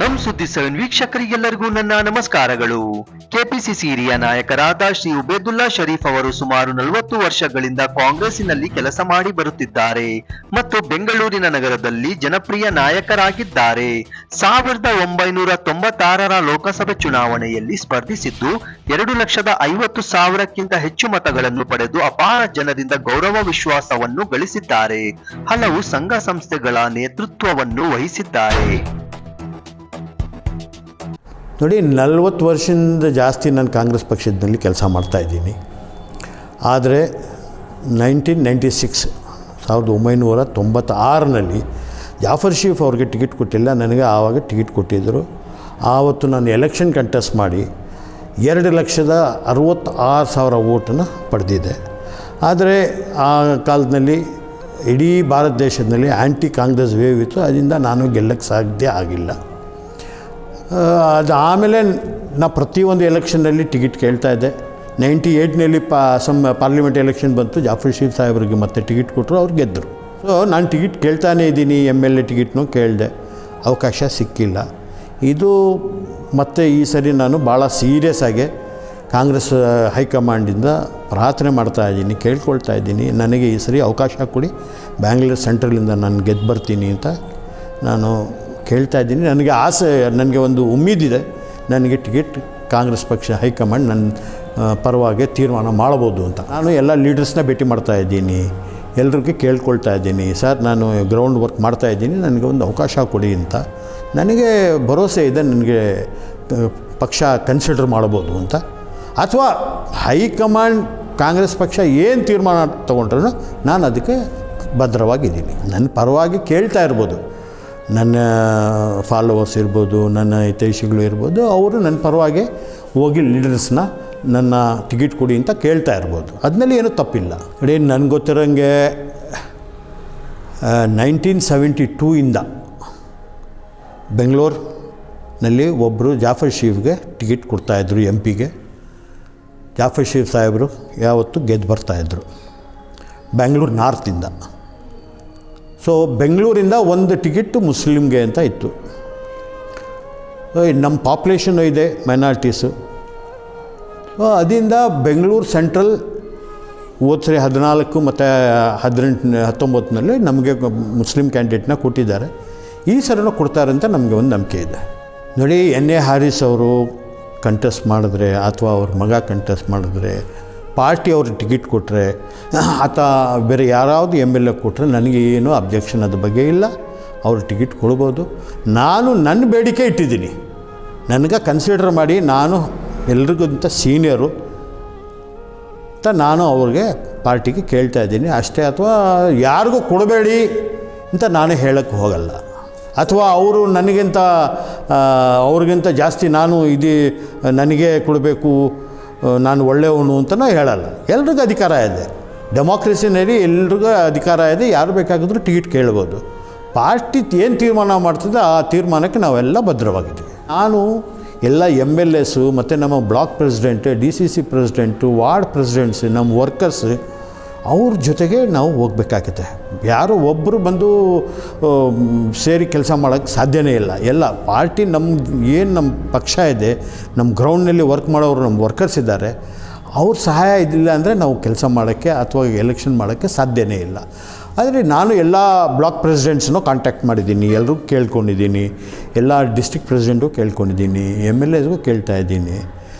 ನಮ್ ಸುದ್ದಿ 7 ವೀಕ್ಷಕರಿಗೆಲ್ಲರಿಗೂ ನನ್ನ ನಮಸ್ಕಾರಗಳು. ಕೆಪಿಸಿಸಿ ಹಿರಿಯ ನಾಯಕರಾದ ಶ್ರೀ ಉಬೇದುಲ್ಲಾ ಶರೀಫ್ ಅವರು ಸುಮಾರು 40 ವರ್ಷಗಳಿಂದ ಕಾಂಗ್ರೆಸ್ಸಿನಲ್ಲಿ ಕೆಲಸ ಮಾಡಿ ಬರುತ್ತಿದ್ದಾರೆ ಮತ್ತು ಬೆಂಗಳೂರಿನ ನಗರದಲ್ಲಿ ಜನಪ್ರಿಯ ನಾಯಕರಾಗಿದ್ದಾರೆ. 1996ರ ಲೋಕಸಭೆ ಚುನಾವಣೆಯಲ್ಲಿ ಸ್ಪರ್ಧಿಸಿದ್ದು 2,50,000ಕ್ಕಿಂತ ಹೆಚ್ಚು ಮತಗಳನ್ನು ಪಡೆದು ಅಪಾರ ಜನರಿಂದ ಗೌರವ ವಿಶ್ವಾಸವನ್ನು ಗಳಿಸಿದ್ದಾರೆ. ಹಲವು ಸಂಘ ಸಂಸ್ಥೆಗಳ ನೇತೃತ್ವವನ್ನು ವಹಿಸಿದ್ದಾರೆ. ನೋಡಿ, 40 ವರ್ಷದಿಂದ ಜಾಸ್ತಿ ನಾನು ಕಾಂಗ್ರೆಸ್ ಪಕ್ಷದಲ್ಲಿ ಕೆಲಸ ಮಾಡ್ತಾಯಿದ್ದೀನಿ. ಆದರೆ 1996ರಲ್ಲಿ ಜಾಫರ್ ಶರೀಫ್ ಅವ್ರಿಗೆ ಟಿಕೆಟ್ ಕೊಟ್ಟಿಲ್ಲ, ನನಗೆ ಆವಾಗ ಟಿಕೆಟ್ ಕೊಟ್ಟಿದ್ದರು. ಆವತ್ತು ನಾನು ಎಲೆಕ್ಷನ್ ಕಂಟೆಸ್ಟ್ ಮಾಡಿ 2,66,000 ವೋಟನ್ನು ಪಡೆದಿದ್ದೆ. ಆದರೆ ಆ ಕಾಲದಲ್ಲಿ ಇಡೀ ಭಾರತ ದೇಶದಲ್ಲಿ ಆ್ಯಂಟಿ ಕಾಂಗ್ರೆಸ್ ವೇವ್ ಇತ್ತು, ಅದರಿಂದ ನಾನು ಗೆಲ್ಲಕ್ಕೆ ಸಾಧ್ಯ ಆಗಿಲ್ಲ. ಅದು ಆಮೇಲೆ ನಾ ಪ್ರತಿಯೊಂದು ಎಲೆಕ್ಷನ್ನಲ್ಲಿ ಟಿಕೆಟ್ ಕೇಳ್ತಾಯಿದ್ದೆ. 98ನಲ್ಲಿ ಪಾರ್ಲಿಮೆಂಟ್ ಎಲೆಕ್ಷನ್ ಬಂತು, ಜಾಫರ್ ಶರೀಫ್ ಸಾಹೇಬ್ರಿಗೆ ಮತ್ತೆ ಟಿಕೆಟ್ ಕೊಟ್ಟರು, ಅವ್ರು ಗೆದ್ದರು. ಸೊ ನಾನು ಟಿಕೆಟ್ ಕೇಳ್ತಾನೇ ಇದ್ದೀನಿ, MLA ಟಿಕೆಟ್ನೂ ಕೇಳಿದೆ, ಅವಕಾಶ ಸಿಕ್ಕಿಲ್ಲ. ಇದು ಮತ್ತು ಈ ಸರಿ ನಾನು ಭಾಳ ಸೀರಿಯಸ್ ಆಗಿ ಕಾಂಗ್ರೆಸ್ ಹೈಕಮಾಂಡಿಂದ ಪ್ರಾರ್ಥನೆ ಮಾಡ್ತಾಯಿದ್ದೀನಿ, ಕೇಳ್ಕೊಳ್ತಾ ಇದ್ದೀನಿ, ನನಗೆ ಈ ಸರಿ ಅವಕಾಶ ಕೊಡಿ, ಬ್ಯಾಂಗ್ಳೂರು ಸೆಂಟ್ರಲಿಂದ ನಾನು ಗೆದ್ದು ಬರ್ತೀನಿ ಅಂತ ನಾನು ಕೇಳ್ತಾ ಇದ್ದೀನಿ. ನನಗೆ ಆಸೆ, ನನಗೆ ಒಂದು ಉಮ್ಮೀದಿದೆ, ನನಗೆ ಟಿಕೆಟ್ ಕಾಂಗ್ರೆಸ್ ಪಕ್ಷ ಹೈಕಮಾಂಡ್ ನನ್ನ ಪರವಾಗಿ ತೀರ್ಮಾನ ಮಾಡ್ಬೋದು ಅಂತ. ನಾನು ಎಲ್ಲ ಲೀಡರ್ಸ್ನ ಭೇಟಿ ಮಾಡ್ತಾಯಿದ್ದೀನಿ, ಎಲ್ರಿಗೂ ಕೇಳ್ಕೊಳ್ತಾ ಇದ್ದೀನಿ, ಸರ್ ನಾನು ಗ್ರೌಂಡ್ ವರ್ಕ್ ಮಾಡ್ತಾಯಿದ್ದೀನಿ, ನನಗೆ ಒಂದು ಅವಕಾಶ ಕೊಡಿ ಅಂತ. ನನಗೆ ಭರವಸೆ ಇದೆ, ನನಗೆ ಪಕ್ಷ ಕನ್ಸಿಡರ್ ಮಾಡ್ಬೋದು ಅಂತ. ಅಥವಾ ಹೈಕಮಾಂಡ್ ಕಾಂಗ್ರೆಸ್ ಪಕ್ಷ ಏನು ತೀರ್ಮಾನ ತೊಗೊಂಡ್ರೂ ನಾನು ಅದಕ್ಕೆ ಭದ್ರವಾಗಿದ್ದೀನಿ. ನನ್ನ ಪರವಾಗಿ ಕೇಳ್ತಾ ಇರ್ಬೋದು, ನನ್ನ ಫಾಲೋವರ್ಸ್ ಇರ್ಬೋದು, ನನ್ನ ಹಿತೈಷಿಗಳು ಇರ್ಬೋದು, ಅವರು ನನ್ನ ಪರವಾಗಿ ಹೋಗಿ ಲೀಡರ್ಸ್ನ ನನ್ನ ಟಿಕೆಟ್ ಕೊಡಿ ಅಂತ ಕೇಳ್ತಾ ಇರ್ಬೋದು. ಅದರಲ್ಲಿ ಏನೂ ತಪ್ಪಿಲ್ಲ. ನೋಡಿ, ನನಗೆ ಗೊತ್ತಿರೋಂಗೆ 1972ಇಂದ ಬೆಂಗಳೂರಿನಲ್ಲಿ ಒಬ್ಬರು ಜಾಫರ್ ಶರೀಫ್ಗೆ ಟಿಕೆಟ್ ಕೊಡ್ತಾಯಿದ್ರು, MP ಗೆ. ಜಾಫರ್ ಶರೀಫ್ ಸಾಹೇಬರು ಯಾವತ್ತೂ ಗೆದ್ದು ಬರ್ತಾಯಿದ್ರು ಬೆಂಗಳೂರು ನಾರ್ತಿಂದ. ಸೊ ಬೆಂಗಳೂರಿಂದ ಒಂದು ಟಿಕೆಟ್ಟು ಮುಸ್ಲಿಮ್ಗೆ ಅಂತ ಇತ್ತು. ನಮ್ಮ ಪಾಪ್ಯುಲೇಷನ್ ಇದೆ ಮೈನಾರಿಟೀಸು, ಅದರಿಂದ ಬೆಂಗಳೂರು ಸೆಂಟ್ರಲ್ ಹೋದ್ಸರಿ 14 ಮತ್ತು 19ನಲ್ಲಿ ನಮಗೆ ಮುಸ್ಲಿಂ ಕ್ಯಾಂಡಿಡೇಟ್ನ ಕೊಟ್ಟಿದ್ದಾರೆ. ಈ ಸರಿನೂ ಕೊಡ್ತಾರೆ ಅಂತ ನಮಗೆ ಒಂದು ನಂಬಿಕೆ ಇದೆ. ನೋಡಿ, NA ಹಾರಿಸ್ ಅವರು ಕಂಟೆಸ್ಟ್ ಮಾಡಿದ್ರೆ ಅಥವಾ ಅವ್ರ ಮಗ ಕಂಟೆಸ್ಟ್ ಮಾಡಿದ್ರೆ, ಪಾರ್ಟಿ ಅವ್ರಿಗೆ ಟಿಕೆಟ್ ಕೊಟ್ಟರೆ ಅಥವಾ ಬೇರೆ ಯಾರಾವುದು MLA ಕೊಟ್ಟರೆ ನನಗೇನು ಅಬ್ಜೆಕ್ಷನ್ ಅದ್ರ ಬಗ್ಗೆ ಇಲ್ಲ, ಅವ್ರು ಟಿಕೆಟ್ ಕೊಡ್ಬೋದು. ನಾನು ನನ್ನ ಬೇಡಿಕೆ ಇಟ್ಟಿದ್ದೀನಿ, ನನಗೆ ಕನ್ಸಿಡರ್ ಮಾಡಿ, ನಾನು ಎಲ್ರಿಗಿಂತ ಸೀನಿಯರು ಅಂತ ನಾನು ಅವ್ರಿಗೆ ಪಾರ್ಟಿಗೆ ಕೇಳ್ತಾ ಇದ್ದೀನಿ ಅಷ್ಟೇ. ಅಥವಾ ಯಾರಿಗೂ ಕೊಡಬೇಡಿ ಅಂತ ನಾನು ಹೇಳೋಕ್ಕೆ ಹೋಗಲ್ಲ, ಅಥವಾ ಅವರು ನನಗಿಂತ ಅವ್ರಿಗಿಂತ ಜಾಸ್ತಿ ನಾನು ನನಗೆ ಕೊಡಬೇಕು, ನಾನು ಒಳ್ಳೆಯವನು ಅಂತಲೂ ಹೇಳಲ್ಲ. ಎಲ್ರಿಗೂ ಅಧಿಕಾರ ಇದೆ, ಡೆಮೋಕ್ರಸಿನಲ್ಲಿ ಎಲ್ರಿಗೂ ಅಧಿಕಾರ ಇದೆ, ಯಾರು ಬೇಕಾಗಿದ್ರೂ ಟಿಕೆಟ್ ಕೇಳ್ಬೋದು. ಪಾರ್ಟಿ ಏನು ತೀರ್ಮಾನ ಮಾಡ್ತದೆ ಆ ತೀರ್ಮಾನಕ್ಕೆ ನಾವೆಲ್ಲ ಭದ್ರವಾಗಿದ್ದೀವಿ. ನಾನು ಎಲ್ಲ MLAಸು ಮತ್ತು ನಮ್ಮ block president, DCC president, ward presidents, ನಮ್ಮ ವರ್ಕರ್ಸ್, ಅವ್ರ ಜೊತೆಗೆ ನಾವು ಹೋಗ್ಬೇಕಾಗುತ್ತೆ. ಯಾರೋ ಒಬ್ಬರು ಬಂದು ಸೇರಿ ಕೆಲಸ ಮಾಡೋಕ್ಕೆ ಸಾಧ್ಯನೇ ಇಲ್ಲ. ಎಲ್ಲ ಪಾರ್ಟಿ ನಮ್ಮ ಪಕ್ಷ ಇದೆ, ನಮ್ಮ ಗ್ರೌಂಡ್ನಲ್ಲಿ ವರ್ಕ್ ಮಾಡೋರು ನಮ್ಮ ವರ್ಕರ್ಸ್ ಇದ್ದಾರೆ, ಅವ್ರ ಸಹಾಯ ಇದಿಲ್ಲ ಅಂದರೆ ನಾವು ಕೆಲಸ ಮಾಡೋಕ್ಕೆ ಅಥವಾ ಎಲೆಕ್ಷನ್ ಮಾಡೋಕ್ಕೆ ಸಾಧ್ಯನೇ ಇಲ್ಲ. ಆದರೆ ನಾನು ಎಲ್ಲ ಬ್ಲಾಕ್ ಪ್ರೆಸಿಡೆಂಟ್ಸ್ನೂ ಕಾಂಟ್ಯಾಕ್ಟ್ ಮಾಡಿದ್ದೀನಿ, ಎಲ್ಲರಿಗೂ ಕೇಳ್ಕೊಂಡಿದ್ದೀನಿ, ಎಲ್ಲ ಡಿಸ್ಟ್ರಿಕ್ಟ್ ಪ್ರೆಸಿಡೆಂಟು ಕೇಳ್ಕೊಂಡಿದ್ದೀನಿ, MLAಸ್ಗೂ ಕೇಳ್ತಾ ಇದ್ದೀನಿ.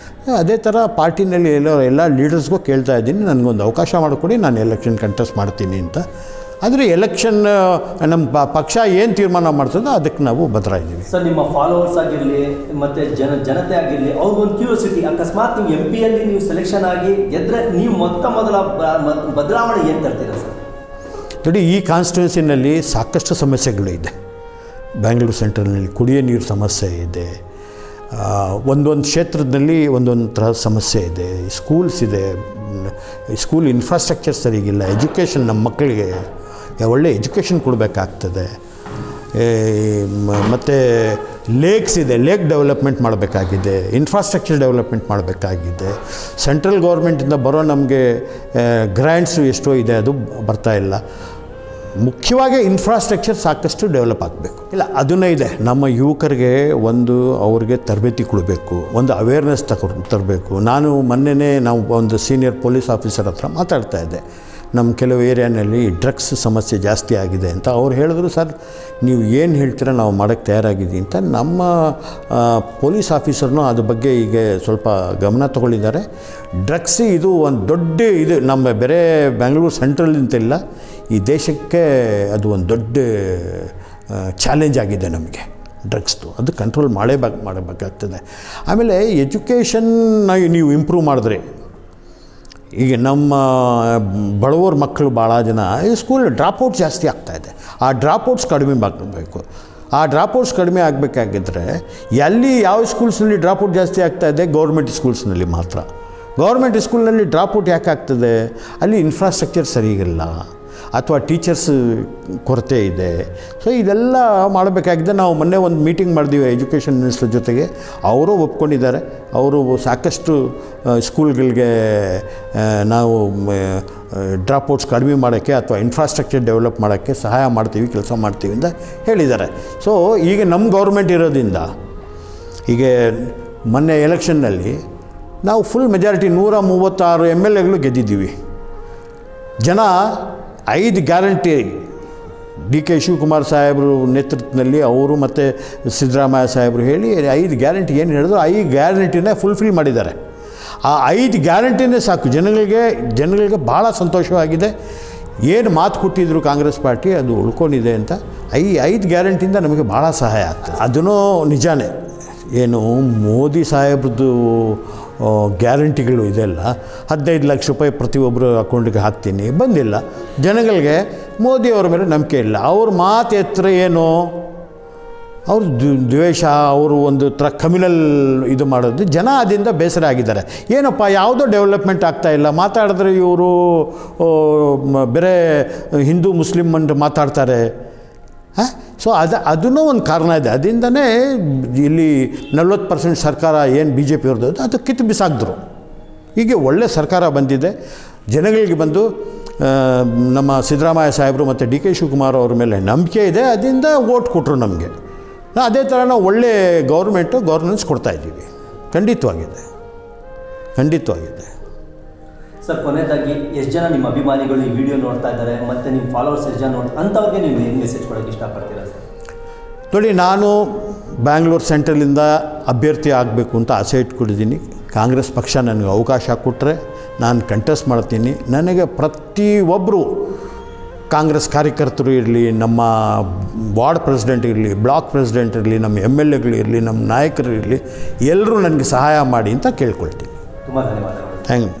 ಅದೇ ಥರ ಪಾರ್ಟಿನಲ್ಲಿ ಎಲ್ಲ ಲೀಡರ್ಸ್ಗೂ ಕೇಳ್ತಾ ಇದ್ದೀನಿ, ನನಗೊಂದು ಅವಕಾಶ ಮಾಡಿಕೊಡಿ, ನಾನು ಎಲೆಕ್ಷನ್ ಕಂಟೆಸ್ಟ್ ಮಾಡ್ತೀನಿ ಅಂತ. ಆದರೆ ಎಲೆಕ್ಷನ್ ನಮ್ಮ ಪಕ್ಷ ಏನು ತೀರ್ಮಾನ ಮಾಡ್ತದೋ ಅದಕ್ಕೆ ನಾವು ಭದ್ರ ಇದ್ದೀವಿ. ಸರ್, ನಿಮ್ಮ ಫಾಲೋವರ್ಸ್ ಆಗಿರಲಿ ಮತ್ತು ಜನತೆ ಆಗಿರಲಿ, ಅವ್ರಿಗೊಂದು ಕ್ಯೂರಿಯಾಸಿಟಿ, ಅಕಸ್ಮಾತ್ ನೀವು MPಯಲ್ಲಿ ನೀವು ಸೆಲೆಕ್ಷನ್ ಆಗಿ ಗೆದ್ದರೆ ನೀವು ಮೊದಲ ಬದಲಾವಣೆ ಏನು ತರ್ತೀರಾ ಸರ್? ನೋಡಿ, ಈ ಕಾನ್ಸ್ಟಿಟ್ಯೂನ್ಸಿನಲ್ಲಿ ಸಾಕಷ್ಟು ಸಮಸ್ಯೆಗಳು ಇದೆ. ಬ್ಯಾಂಗ್ಳೂರು ಸೆಂಟ್ರಲ್ನಲ್ಲಿ ಕುಡಿಯೋ ನೀರು ಸಮಸ್ಯೆ ಇದೆ, ಒಂದೊಂದು ಕ್ಷೇತ್ರದಲ್ಲಿ ಒಂದೊಂದು ಥರ ಸಮಸ್ಯೆ ಇದೆ, ಸ್ಕೂಲ್ಸ್ ಇದೆ, ಸ್ಕೂಲ್ ಇನ್ಫ್ರಾಸ್ಟ್ರಕ್ಚರ್ ಸರಿಗಿಲ್ಲ, ಎಜುಕೇಷನ್ ನಮ್ಮ ಮಕ್ಕಳಿಗೆ ಒಳ್ಳೆ ಎಜುಕೇಷನ್ ಕೊಡಬೇಕಾಗ್ತದೆ. ಮತ್ತು ಲೇಕ್ಸ್ ಇದೆ, ಲೇಕ್ ಡೆವಲಪ್ಮೆಂಟ್ ಮಾಡಬೇಕಾಗಿದೆ, ಇನ್ಫ್ರಾಸ್ಟ್ರಕ್ಚರ್ ಡೆವಲಪ್ಮೆಂಟ್ ಮಾಡಬೇಕಾಗಿದೆ. ಸೆಂಟ್ರಲ್ ಗೌರ್ಮೆಂಟಿಂದ ಬರೋ ನಮಗೆ ಗ್ರ್ಯಾಂಟ್ಸು ಎಷ್ಟೋ ಇದೆ, ಅದು ಬರ್ತಾಯಿಲ್ಲ. ಮುಖ್ಯವಾಗಿ ಇನ್ಫ್ರಾಸ್ಟ್ರಕ್ಚರ್ ಸಾಕಷ್ಟು ಡೆವಲಪ್ ಆಗಬೇಕು. ಇಲ್ಲ ಅದನ್ನೇ ಇದೆ, ನಮ್ಮ ಯುವಕರಿಗೆ ಒಂದು ಅವ್ರಿಗೆ ತರಬೇತಿ ಕೊಡಬೇಕು, ಒಂದು ಅವೇರ್ನೆಸ್ ತರಬೇಕು. ನಾನು ಮೊನ್ನೆನೇ ನಾವು ಒಂದು ಸೀನಿಯರ್ ಪೊಲೀಸ್ ಆಫೀಸರ್ ಹತ್ರ ಮಾತಾಡ್ತಾ ಇದ್ದೆ, ನಮ್ಮ ಕೆಲವು ಏರಿಯಾನಲ್ಲಿ ಡ್ರಗ್ಸ್ ಸಮಸ್ಯೆ ಜಾಸ್ತಿ ಆಗಿದೆ ಅಂತ. ಅವ್ರು ಹೇಳಿದ್ರು, ಸರ್ ನೀವು ಏನು ಹೇಳ್ತೀರ ನಾವು ಮಾಡೋಕ್ಕೆ ತಯಾರಾಗಿದ್ದೀವಿ ಅಂತ. ನಮ್ಮ ಪೊಲೀಸ್ ಆಫೀಸರ್ನೂ ಅದ್ರ ಬಗ್ಗೆ ಈಗ ಸ್ವಲ್ಪ ಗಮನ ತಗೊಳ್ಳಿದ್ದಾರೆ. ಡ್ರಗ್ಸ್ ಇದು ಒಂದು ದೊಡ್ಡ ಇದು, ನಮ್ಮ ಬೇರೆ ಬೆಂಗಳೂರು ಸೆಂಟ್ರಲ್ ಅಂತಿಲ್ಲ, ಈ ದೇಶಕ್ಕೆ ಅದು ಒಂದು ದೊಡ್ಡ ಚಾಲೆಂಜ್ ಆಗಿದೆ ನಮಗೆ ಡ್ರಗ್ಸ್ದು. ಅದು ಕಂಟ್ರೋಲ್ ಮಾಡಬೇಕಾಗ್ತದೆ. ಆಮೇಲೆ ಎಜುಕೇಷನ್ ನೀವು ಇಂಪ್ರೂವ್ ಮಾಡಿದ್ರೆ, ಈಗ ನಮ್ಮ ಬಡವರ ಮಕ್ಕಳು ಭಾಳ ಜನ ಈ ಸ್ಕೂಲ್ ಡ್ರಾಪ್ಔಟ್ ಜಾಸ್ತಿ ಆಗ್ತಾಯಿದೆ. ಆ ಡ್ರಾಪ್ಔಟ್ಸ್ ಕಡಿಮೆ ಆಗಬೇಕು. ಆ ಡ್ರಾಪ್ಔಟ್ಸ್ ಕಡಿಮೆ ಆಗಬೇಕಾಗಿದ್ದರೆ ಎಲ್ಲಿ ಯಾವ ಸ್ಕೂಲ್ಸ್ನಲ್ಲಿ ಡ್ರಾಪ್ಔಟ್ ಜಾಸ್ತಿ ಆಗ್ತಾಯಿದೆ? ಗೌರ್ಮೆಂಟ್ ಸ್ಕೂಲ್ಸ್ನಲ್ಲಿ ಮಾತ್ರ. ಗೌರ್ಮೆಂಟ್ ಸ್ಕೂಲ್ನಲ್ಲಿ ಡ್ರಾಪ್ಔಟ್ ಯಾಕೆ ಆಗ್ತದೆ? ಅಲ್ಲಿ ಇನ್ಫ್ರಾಸ್ಟ್ರಕ್ಚರ್ ಸರಿಯಿಲ್ಲ ಅಥವಾ ಟೀಚರ್ಸ್ ಕೊರತೆ ಇದೆ. ಸೊ ಇದೆಲ್ಲ ಮಾಡಬೇಕಾಗಿದೆ. ನಾವು ಮೊನ್ನೆ ಒಂದು ಮೀಟಿಂಗ್ ಮಾಡಿದ್ದೀವಿ ಎಜುಕೇಷನ್ ಮಿನಿಸ್ಟರ್ ಜೊತೆಗೆ, ಅವರು ಒಪ್ಕೊಂಡಿದ್ದಾರೆ. ಅವರು ಸಾಕಷ್ಟು ಸ್ಕೂಲ್ಗಳಿಗೆ ನಾವು ಡ್ರಾಪ್ಔಟ್ಸ್ ಕಡಿಮೆ ಮಾಡೋಕ್ಕೆ ಅಥವಾ ಇನ್ಫ್ರಾಸ್ಟ್ರಕ್ಚರ್ ಡೆವಲಪ್ ಮಾಡೋಕ್ಕೆ ಸಹಾಯ ಮಾಡ್ತೀವಿ, ಕೆಲಸ ಮಾಡ್ತೀವಿ ಅಂತ ಹೇಳಿದ್ದಾರೆ. ಸೊ ಈಗ ನಮ್ಮ ಗೌರ್ಮೆಂಟ್ ಇರೋದ್ರಿಂದ, ಈಗ ಮೊನ್ನೆ ಎಲೆಕ್ಷನ್ನಲ್ಲಿ ನಾವು ಫುಲ್ ಮೆಜಾರಿಟಿ 136 MLAಗಳು ಗೆದ್ದಿದ್ದೀವಿ. ಜನ 5 ಗ್ಯಾರಂಟಿ ಡಿ ಕೆ ಶಿವಕುಮಾರ್ ಸಾಹೇಬರು ನೇತೃತ್ವದಲ್ಲಿ ಅವರು ಮತ್ತು ಸಿದ್ದರಾಮಯ್ಯ ಸಾಹೇಬರು ಹೇಳಿ 5 ಗ್ಯಾರಂಟಿ ಏನು ಹೇಳಿದ್ರು 5 ಗ್ಯಾರಂಟಿನೇ ಫುಲ್ಫಿಲ್ ಮಾಡಿದ್ದಾರೆ. ಆ 5 ಗ್ಯಾರಂಟಿನೇ ಸಾಕು ಜನಗಳಿಗೆ ಭಾಳ ಸಂತೋಷವಾಗಿದೆ. ಏನು ಮಾತು ಕೊಟ್ಟಿದ್ರು ಕಾಂಗ್ರೆಸ್ ಪಾರ್ಟಿ ಅದು ಉಳ್ಕೊಂಡಿದೆ ಅಂತ. 5 ಗ್ಯಾರಂಟಿಯಿಂದ ನಮಗೆ ಭಾಳ ಸಹಾಯ ಆಗ್ತದೆ. ಅದೂ ನಿಜಾನೇ. ಏನು ಮೋದಿ ಸಾಹೇಬ್ರದ್ದು ಗ್ಯಾರಂಟಿಗಳು ಇದೆಲ್ಲ, 15 ಲಕ್ಷ ರೂಪಾಯಿ ಪ್ರತಿಯೊಬ್ಬರು ಅಕೌಂಟಿಗೆ ಹಾಕ್ತೀನಿ ಬಂದಿಲ್ಲ. ಜನಗಳಿಗೆ ಮೋದಿಯವರ ಮೇಲೆ ನಂಬಿಕೆ ಇಲ್ಲ. ಅವ್ರ ಮಾತು ಎತ್ತರ ಏನು, ಅವ್ರ ದ್ವೇಷ, ಅವರು ಒಂದು ಕಮ್ಯುನಲ್ ಇದು ಮಾಡೋದು, ಜನ ಅದರಿಂದ ಬೇಸರ ಆಗಿದ್ದಾರೆ. ಏನಪ್ಪ ಯಾವುದೋ ಡೆವಲಪ್ಮೆಂಟ್ ಆಗ್ತಾಯಿಲ್ಲ, ಮಾತಾಡಿದ್ರೆ ಇವರು ಬೇರೆ ಹಿಂದೂ ಮುಸ್ಲಿಮ್ ಅಂತ ಮಾತಾಡ್ತಾರೆ. ಸೊ ಅದೂ ಒಂದು ಕಾರಣ ಇದೆ. ಅದರಿಂದನೇ ಇಲ್ಲಿ 40% ಸರ್ಕಾರ ಏನು BJP ಅವ್ರದ್ದು ಅದು ಕಿತ್ತು ಬಿಸಾಕಿದ್ರು. ಹೀಗೆ ಒಳ್ಳೆ ಸರ್ಕಾರ ಬಂದಿದೆ, ಜನಗಳಿಗೆ ಬಂದು ನಮ್ಮ ಸಿದ್ದರಾಮಯ್ಯ ಸಾಹೇಬರು ಮತ್ತು ಡಿ ಕೆ ಶಿವಕುಮಾರ್ ಅವ್ರ ಮೇಲೆ ನಂಬಿಕೆ ಇದೆ. ಅದರಿಂದ ವೋಟ್ ಕೊಟ್ಟರು ನಮಗೆ. ಅದೇ ಥರ ನಾವು ಒಳ್ಳೆ ಗೌರ್ನೆನ್ಸ್ ಕೊಡ್ತಾಯಿದ್ದೀವಿ. ಖಂಡಿತವಾಗಿದೆ. ಸರ್, ಕೊನೆಯದಾಗಿ ಎಷ್ಟು ಜನ ನಿಮ್ಮ ಅಭಿಮಾನಿಗಳು ಈ ವಿಡಿಯೋ ನೋಡ್ತಾ ಇದ್ದಾರೆ ಮತ್ತು ನಿಮ್ಮ ಫಾಲೋವರ್ಸ್ ಎಷ್ಟು ಜನ ಅಂಥವ್ರಿಗೆ ನೀವು ಏನು ಮೆಸೇಜ್ ಕೊಡೋಕ್ಕೆ ಇಷ್ಟಪಡ್ತೀರಾ ಸರ್? ನೋಡಿ, ನಾನು ಬ್ಯಾಂಗ್ಳೂರು ಸೆಂಟ್ರಲಿಂದ ಅಭ್ಯರ್ಥಿ ಆಗಬೇಕು ಅಂತ ಆಸೆ ಇಟ್ಕೊಂಡಿದ್ದೀನಿ. ಕಾಂಗ್ರೆಸ್ ಪಕ್ಷ ನನಗೆ ಅವಕಾಶ ಕೊಟ್ಟರೆ ನಾನು ಕಂಟೆಸ್ಟ್ ಮಾಡ್ತೀನಿ. ನನಗೆ ಪ್ರತಿಯೊಬ್ಬರು ಕಾಂಗ್ರೆಸ್ ಕಾರ್ಯಕರ್ತರು ಇರಲಿ, ನಮ್ಮ ವಾರ್ಡ್ ಪ್ರೆಸಿಡೆಂಟ್ ಇರಲಿ, ಬ್ಲಾಕ್ ಪ್ರೆಸಿಡೆಂಟ್ ಇರಲಿ, ನಮ್ಮ MLAಗಳಿರಲಿ, ನಮ್ಮ ನಾಯಕರು ಇರಲಿ, ಎಲ್ಲರೂ ನನಗೆ ಸಹಾಯ ಮಾಡಿ ಅಂತ ಕೇಳ್ಕೊಳ್ತೀನಿ. ತುಂಬ ಧನ್ಯವಾದಗಳು. Thank you.